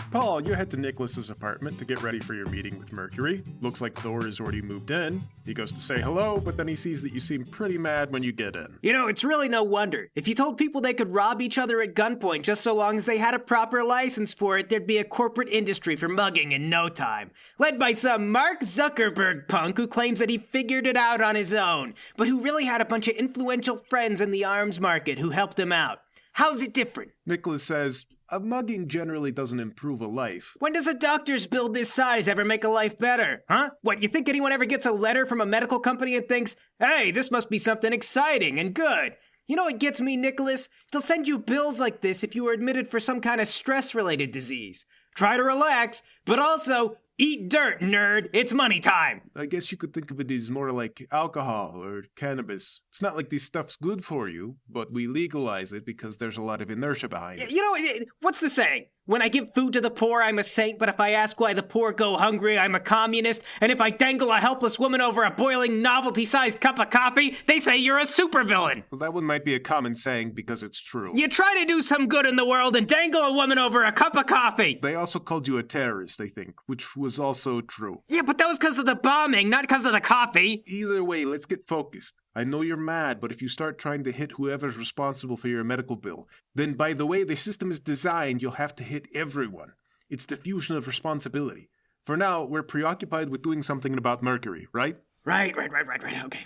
Paul, you head to Nicholas's apartment to get ready for your meeting with Mercury. Looks like Thor has already moved in. He goes to say hello, but then he sees that you seem pretty mad when you get in. You know, it's really no wonder. If you told people they could rob each other at gunpoint just so long as they had a proper license for it, there'd be a corporate industry for mugging in no time. Led by some Mark Zuckerberg punk who claims that he figured it out on his own, but who really had a bunch of influential friends in the arms market who helped him out. How's it different? Nicholas says, a mugging generally doesn't improve a life. When does a doctor's bill this size ever make a life better? Huh? What, you think anyone ever gets a letter from a medical company and thinks, hey, this must be something exciting and good? You know what gets me, Nicholas? They'll send you bills like this if you were admitted for some kind of stress-related disease. Try to relax, but also eat dirt, nerd. It's money time. I guess you could think of it as more like alcohol or cannabis. It's not like this stuff's good for you, but we legalize it because there's a lot of inertia behind it. You know, what's the saying? When I give food to the poor, I'm a saint, but if I ask why the poor go hungry, I'm a communist. And if I dangle a helpless woman over a boiling novelty-sized cup of coffee, they say you're a supervillain. Well, that one might be a common saying because it's true. You try to do some good in the world and dangle a woman over a cup of coffee. They also called you a terrorist, I think, which was also true. Yeah, but that was because of the bombing, not because of the coffee. Either way, let's get focused. I know you're mad, but if you start trying to hit whoever's responsible for your medical bill, then by the way the system is designed, you'll have to hit everyone. It's diffusion of responsibility. For now, we're preoccupied with doing something about Mercury, right? Right, okay.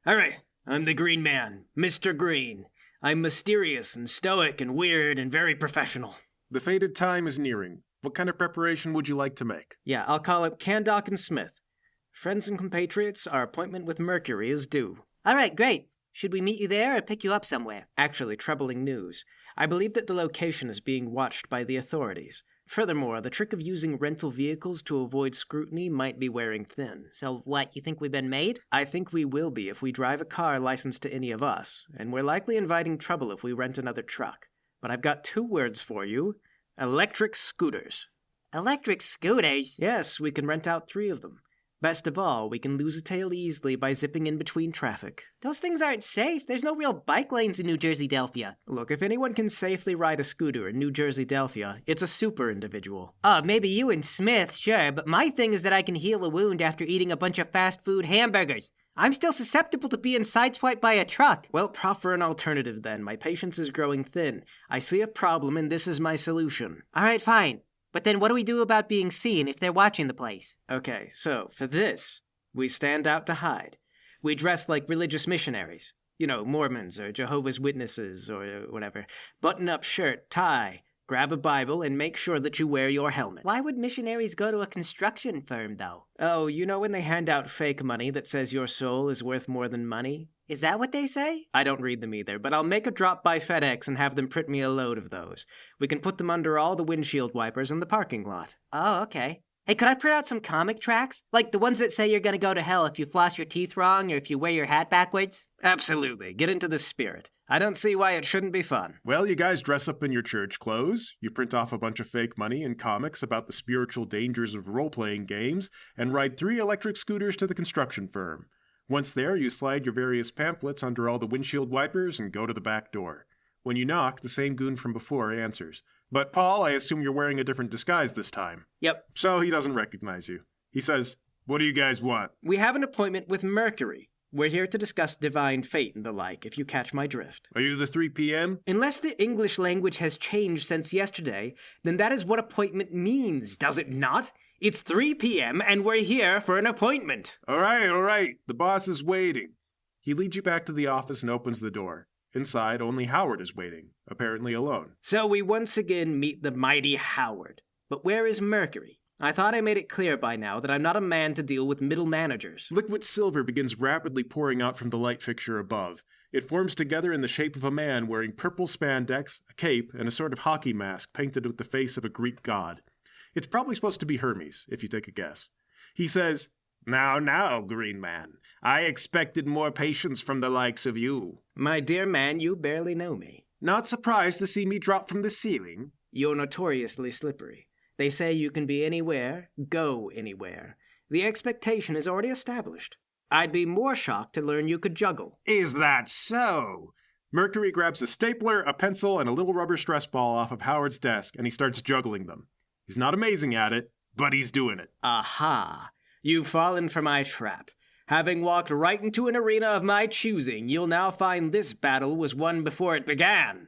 All right, I'm the Green Man, Mr. Green. I'm mysterious and stoic and weird and very professional. The fated time is nearing. What kind of preparation would you like to make? Yeah, I'll call up Candock and Smith. Friends and compatriots, our appointment with Mercury is due. All right, great. Should we meet you there or pick you up somewhere? Actually, troubling news. I believe that the location is being watched by the authorities. Furthermore, the trick of using rental vehicles to avoid scrutiny might be wearing thin. So what, you think we've been made? I think we will be if we drive a car licensed to any of us, and we're likely inviting trouble if we rent another truck. But I've got 2 words for you. Electric scooters. Electric scooters? Yes, we can rent out 3 of them. Best of all, we can lose a tail easily by zipping in between traffic. Those things aren't safe. There's no real bike lanes in New Jersey-Delphia. Look, if anyone can safely ride a scooter in New Jersey-Delphia, it's a super individual. Maybe you and Smith, sure, but my thing is that I can heal a wound after eating a bunch of fast food hamburgers. I'm still susceptible to being sideswiped by a truck. Well, proffer an alternative then. My patience is growing thin. I see a problem and this is my solution. All right, fine. But then what do we do about being seen if they're watching the place? Okay, so for this, we stand out to hide. We dress like religious missionaries. You know, Mormons or Jehovah's Witnesses or whatever. Button-up shirt, tie, grab a Bible, and make sure that you wear your helmet. Why would missionaries go to a construction firm, though? Oh, you know when they hand out fake money that says your soul is worth more than money? Is that what they say? I don't read them either, but I'll make a drop by FedEx and have them print me a load of those. We can put them under all the windshield wipers in the parking lot. Oh, okay. Hey, could I print out some comic tracts? Like the ones that say you're gonna go to hell if you floss your teeth wrong or if you wear your hat backwards? Absolutely. Get into the spirit. I don't see why it shouldn't be fun. Well, you guys dress up in your church clothes, you print off a bunch of fake money and comics about the spiritual dangers of role-playing games, and ride 3 electric scooters to the construction firm. Once there, you slide your various pamphlets under all the windshield wipers and go to the back door. When you knock, the same goon from before answers. But Paul, I assume you're wearing a different disguise this time. Yep. So he doesn't recognize you. He says, "What do you guys want?" We have an appointment with Mercury. We're here to discuss divine fate and the like, if you catch my drift. Are you the 3 p.m.? Unless the English language has changed since yesterday, then that is what appointment means, does it not? It's 3 p.m. and we're here for an appointment. All right. The boss is waiting. He leads you back to the office and opens the door. Inside, only Howard is waiting, apparently alone. So we once again meet the mighty Howard. But where is Mercury? I thought I made it clear by now that I'm not a man to deal with middle managers. Liquid silver begins rapidly pouring out from the light fixture above. It forms together in the shape of a man wearing purple spandex, a cape, and a sort of hockey mask painted with the face of a Greek god. It's probably supposed to be Hermes, if you take a guess. He says, Now, Green Man. I expected more patience from the likes of you." My dear man, you barely know me. "Not surprised to see me drop from the ceiling?" You're notoriously slippery. They say you can be anywhere, go anywhere. The expectation is already established. I'd be more shocked to learn you could juggle. "Is that so? Mercury grabs a stapler, a pencil, and a little rubber stress ball off of Howard's desk, and he starts juggling them. He's not amazing at it, but he's doing it. Aha! You've fallen for my trap. Having walked right into an arena of my choosing, you'll now find this battle was won before it began.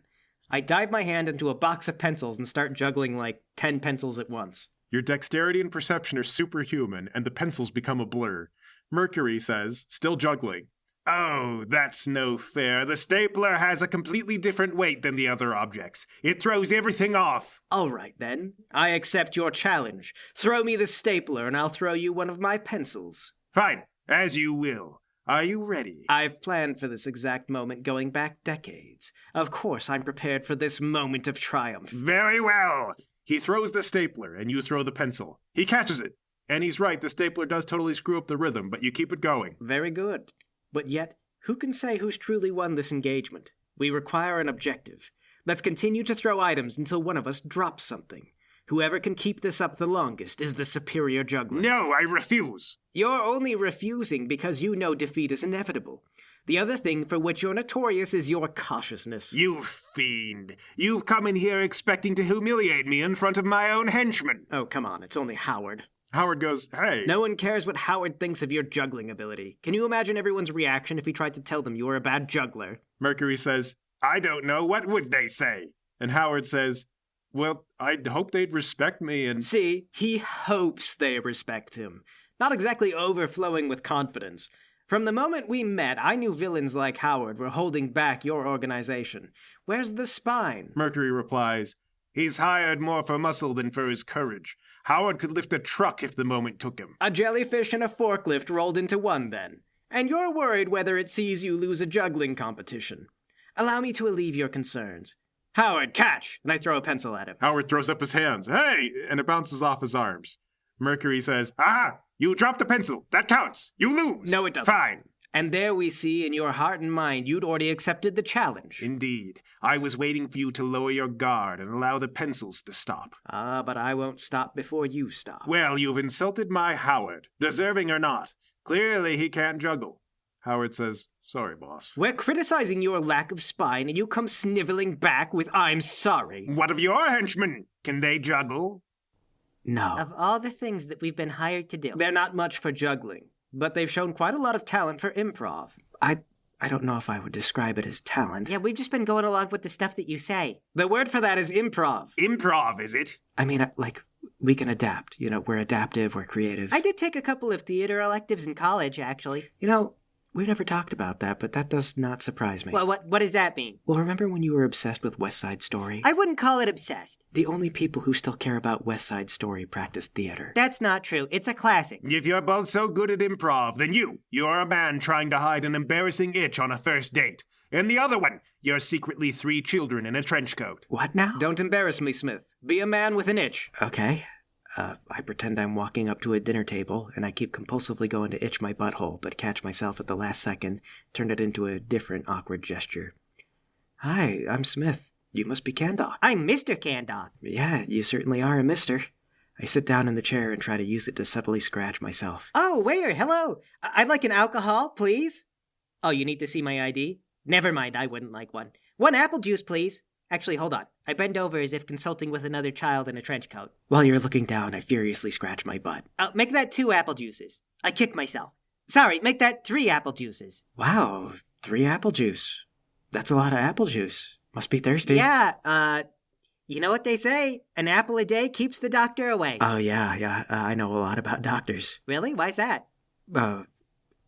I dive my hand into a box of pencils and start juggling like 10 pencils at once. Your dexterity and perception are superhuman, and the pencils become a blur. Mercury says, still juggling, "Oh, that's no fair. The stapler has a completely different weight than the other objects. It throws everything off." All right, then. I accept your challenge. Throw me the stapler and I'll throw you one of my pencils. Fine, as you will. Are you ready? I've planned for this exact moment going back decades. Of course, I'm prepared for this moment of triumph. Very well. He throws the stapler, and you throw the pencil. He catches it. And he's right, the stapler does totally screw up the rhythm, but you keep it going. Very good. But yet, who can say who's truly won this engagement? We require an objective. Let's continue to throw items until one of us drops something. Whoever can keep this up the longest is the superior juggler. No, I refuse. You're only refusing because you know defeat is inevitable. The other thing for which you're notorious is your cautiousness. You fiend. You've come in here expecting to humiliate me in front of my own henchmen. Oh, come on, it's only Howard. Howard goes, "Hey." No one cares what Howard thinks of your juggling ability. Can you imagine everyone's reaction if he tried to tell them you were a bad juggler? Mercury says, "I don't know. What would they say?" And Howard says, "Well, I'd hope they'd respect me and..." See, he hopes they respect him. Not exactly overflowing with confidence. From the moment we met, I knew villains like Howard were holding back your organization. Where's the spine? Mercury replies, "He's hired more for muscle than for his courage. Howard could lift a truck if the moment took him." A jellyfish and a forklift rolled into one, then. And you're worried whether it sees you lose a juggling competition. Allow me to alleviate your concerns. Howard, catch! And I throw a pencil at him. Howard throws up his hands. "Hey!" And it bounces off his arms. Mercury says, "Aha! You dropped a pencil. That counts. You lose." No, it doesn't. Fine. And there we see in your heart and mind you'd already accepted the challenge. Indeed. I was waiting for you to lower your guard and allow the pencils to stop. Ah, but I won't stop before you stop. Well, you've insulted my Howard, deserving or not. Clearly he can't juggle. Howard says, "Sorry, boss." We're criticizing your lack of spine, and you come sniveling back with "I'm sorry." What of your henchmen? Can they juggle? No. Of all the things that we've been hired to do. They're not much for juggling, but they've shown quite a lot of talent for improv. I don't know if I would describe it as talent. Yeah, we've just been going along with the stuff that you say. The word for that is improv. Improv, is it? I mean, like, we can adapt. You know, we're adaptive, we're creative. I did take a couple of theater electives in college, actually. You know, we've never talked about that, but that does not surprise me. Well, what does that mean? Well, remember when you were obsessed with West Side Story? I wouldn't call it obsessed. The only people who still care about West Side Story practice theater. That's not true. It's a classic. If you're both so good at improv, then you're a man trying to hide an embarrassing itch on a first date. And the other one, you're secretly 3 children in a trench coat. What now? Don't embarrass me, Smith. Be a man with an itch. Okay. I pretend I'm walking up to a dinner table, and I keep compulsively going to itch my butthole, but catch myself at the last second, turn it into a different awkward gesture. "Hi, I'm Smith. You must be Candog." I'm Mr. Candog. "Yeah, you certainly are a mister." I sit down in the chair and try to use it to subtly scratch myself. Oh, waiter, hello. I'd like an alcohol, please. Oh, you need to see my ID? Never mind, I wouldn't like one. 1 apple juice, please. Actually, hold on. I bend over as if consulting with another child in a trench coat. While you're looking down, I furiously scratch my butt. Make that 2 apple juices. I kick myself. Sorry, make that 3 apple juices. Wow, 3 apple juice. That's a lot of apple juice. Must be thirsty. Yeah, you know what they say? An apple a day keeps the doctor away. Oh, yeah. I know a lot about doctors. Really? Why's that? No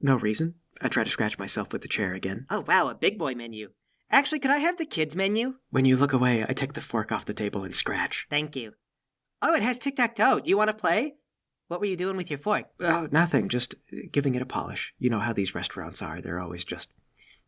reason. I try to scratch myself with the chair again. Oh, wow, a big boy menu. Actually, could I have the kids' menu? When you look away, I take the fork off the table and scratch. Thank you. Oh, it has tic-tac-toe. Do you want to play? What were you doing with your fork? Oh, nothing. Just giving it a polish. You know how these restaurants are. They're always just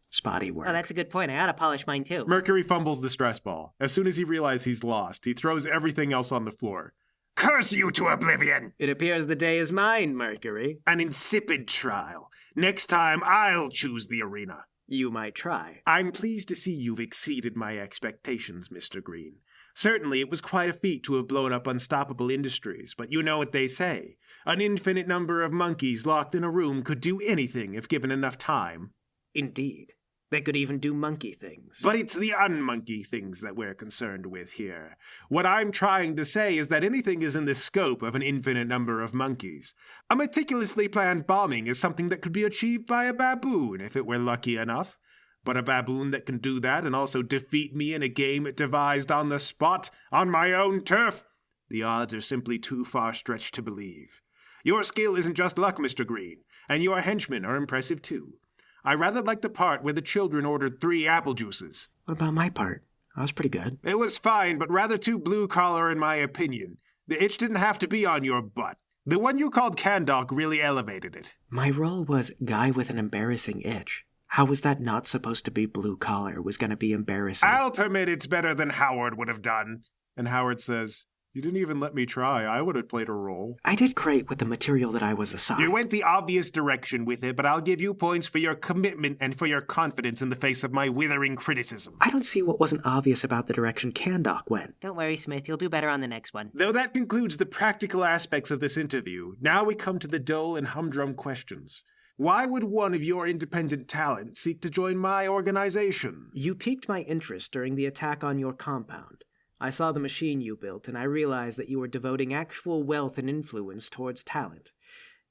spotty work. Oh, that's a good point. I ought to polish mine, too. Mercury fumbles the stress ball. As soon as he realizes he's lost, he throws everything else on the floor. "Curse you to oblivion!" It appears the day is mine, Mercury. "An insipid trial. Next time, I'll choose the arena." You might try. "I'm pleased to see you've exceeded my expectations, Mr. Green. Certainly, it was quite a feat to have blown up unstoppable industries, but you know what they say. An infinite number of monkeys locked in a room could do anything if given enough time." Indeed. They could even do monkey things. But it's the unmonkey things that we're concerned with here. What I'm trying to say is that anything is in the scope of an infinite number of monkeys. A meticulously planned bombing is something that could be achieved by a baboon if it were lucky enough. But a baboon that can do that and also defeat me in a game it devised on the spot, on my own turf, the odds are simply too far stretched to believe. Your skill isn't just luck, Mr. Green, and your henchmen are impressive too. I rather like the part where the children ordered 3 apple juices. What about my part? I was pretty good. It was fine, but rather too blue-collar in my opinion. The itch didn't have to be on your butt. The one you called Candok really elevated it. My role was guy with an embarrassing itch. How was that not supposed to be blue-collar? It was going to be embarrassing. I'll permit it's better than Howard would have done. And Howard says, "You didn't even let me try. I would have played a role." I did great with the material that I was assigned. You went the obvious direction with it, but I'll give you points for your commitment and for your confidence in the face of my withering criticism. I don't see what wasn't obvious about the direction Candok went. Don't worry, Smith. You'll do better on the next one. Though that concludes the practical aspects of this interview, now we come to the dull and humdrum questions. Why would one of your independent talent seek to join my organization? You piqued my interest during the attack on your compound. I saw the machine you built, and I realized that you were devoting actual wealth and influence towards talent.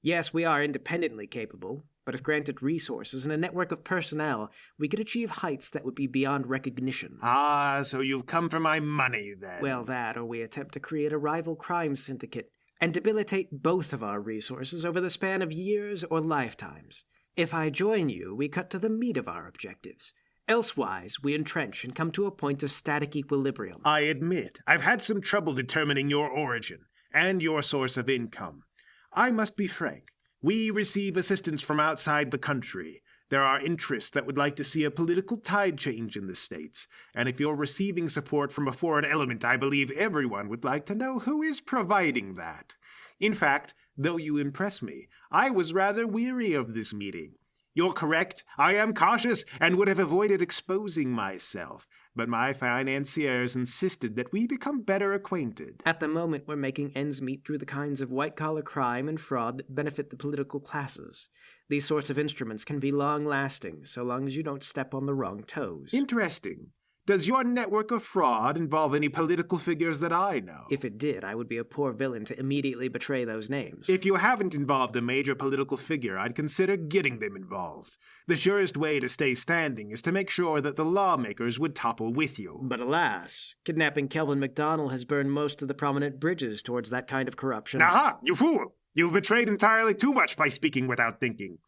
Yes, we are independently capable, but if granted resources and a network of personnel, we could achieve heights that would be beyond recognition. Ah, so you've come for my money, then. Well, that, or we attempt to create a rival crime syndicate and debilitate both of our resources over the span of years or lifetimes. If I join you, we cut to the meat of our objectives. Elsewise, we entrench and come to a point of static equilibrium. I admit, I've had some trouble determining your origin and your source of income. I must be frank. We receive assistance from outside the country. There are interests that would like to see a political tide change in the States, and if you're receiving support from a foreign element, I believe everyone would like to know who is providing that. In fact, though you impress me, I was rather weary of this meeting. You're correct. I am cautious and would have avoided exposing myself, but my financiers insisted that we become better acquainted. At the moment, we're making ends meet through the kinds of white-collar crime and fraud that benefit the political classes. These sorts of instruments can be long-lasting, so long as you don't step on the wrong toes. Interesting. Does your network of fraud involve any political figures that I know? If it did, I would be a poor villain to immediately betray those names. If you haven't involved a major political figure, I'd consider getting them involved. The surest way to stay standing is to make sure that the lawmakers would topple with you. But alas, kidnapping Kelvin MacDonald has burned most of the prominent bridges towards that kind of corruption. Aha! You fool! You've betrayed entirely too much by speaking without thinking.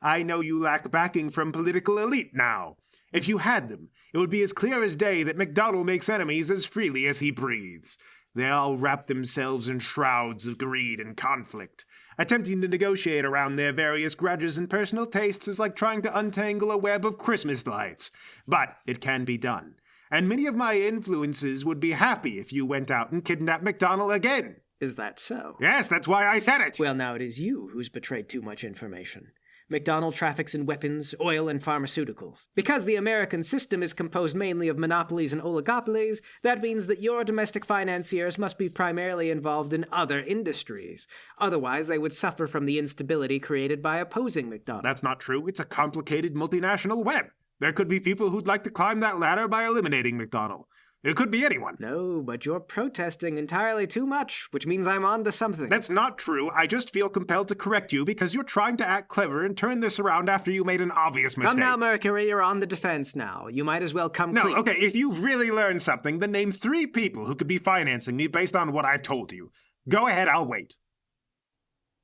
I know you lack backing from political elite now. If you had them, it would be as clear as day that MacDonald makes enemies as freely as he breathes. They all wrap themselves in shrouds of greed and conflict. Attempting to negotiate around their various grudges and personal tastes is like trying to untangle a web of Christmas lights. But it can be done. And many of my influences would be happy if you went out and kidnapped MacDonald again. Is that so? Yes, that's why I said it. Well, now it is you who's betrayed too much information. MacDonald traffics in weapons, oil, and pharmaceuticals. Because the American system is composed mainly of monopolies and oligopolies, that means that your domestic financiers must be primarily involved in other industries. Otherwise, they would suffer from the instability created by opposing MacDonald. That's not true. It's a complicated multinational web. There could be people who'd like to climb that ladder by eliminating MacDonald. It could be anyone. No, but you're protesting entirely too much, which means I'm on to something. That's not true. I just feel compelled to correct you because you're trying to act clever and turn this around after you made an obvious mistake. Come now, Mercury, you're on the defense now. You might as well come clean. No, okay, if you've really learned something, then name 3 people who could be financing me based on what I've told you. Go ahead, I'll wait.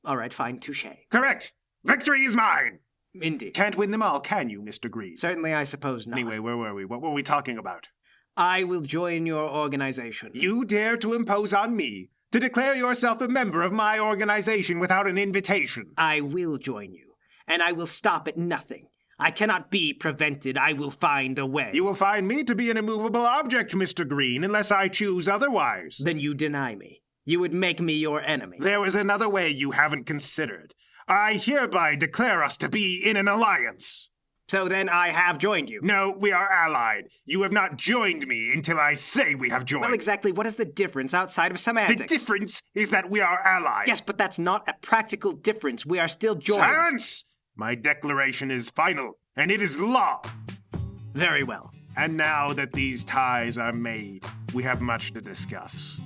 All right, fine, touché. Correct. Victory is mine. Indeed. Can't win them all, can you, Mr. Green? Certainly, I suppose not. Anyway, where were we? What were we talking about? I will join your organization. You dare to impose on me, to declare yourself a member of my organization without an invitation. I will join you, and I will stop at nothing. I cannot be prevented. I will find a way. You will find me to be an immovable object, Mr. Green, unless I choose otherwise. Then you deny me. You would make me your enemy. There is another way you haven't considered. I hereby declare us to be in an alliance. So then I have joined you. No, we are allied. You have not joined me until I say we have joined. Well, exactly what is the difference outside of semantics? The difference is that we are allied. Yes, but that's not a practical difference. We are still joined. Silence! My declaration is final, and it is law. Very well. And now that these ties are made, we have much to discuss.